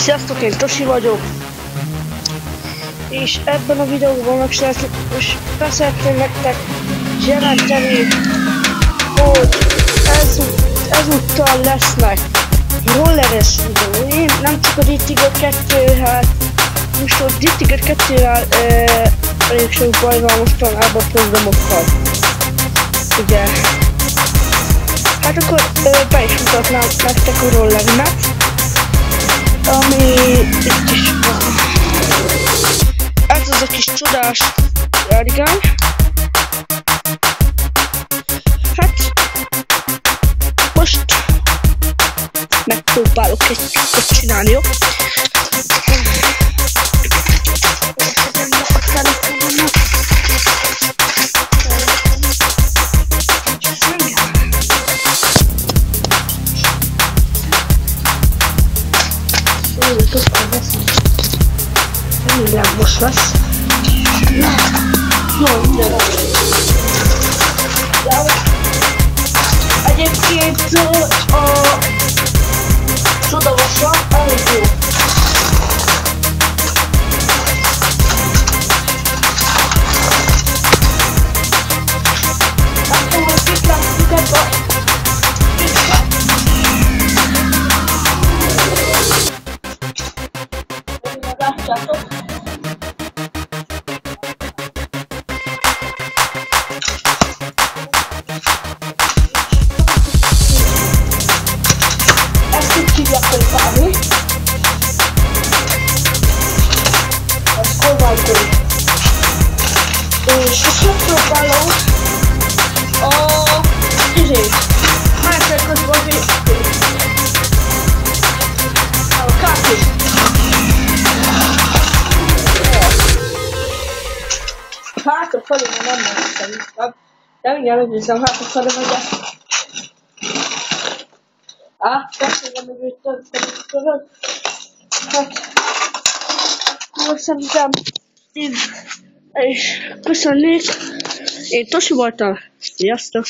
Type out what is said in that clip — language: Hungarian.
Sziasztok, én Tosi vagyok, és ebben a videóban most beszeretném nektek jelenteni, hogy ezúttal lesznek rolleres videóim, nem csak a D-Tiger 2-vel, most a D-Tiger 2-vel elég sok baj van mostanában programokkal, ugye. Hát akkor be is mutatnám nektek a rollermet, ami itt is van. Ez az a kis csodás járgány. Hát most megpróbálok egy kicsit csinálni, jó? Remélem most lesz. Jó, minden. Egyébként a csodavasa elég jó. Nem tudom, hogy kik látjuk ebbe a látjátok. Ezt így hívják, hogy bármi. Ez kormánykönyv. És most megpróbálom a másodikosban a kártyát. Hátrafelé már nem mentem inkább, de mindjárt megnézem, hátrafelé megyek. Beszélem meg egy töntöt. Hát, akkor szerintem én is köszönnék. Én Tosi voltam. Sziasztok!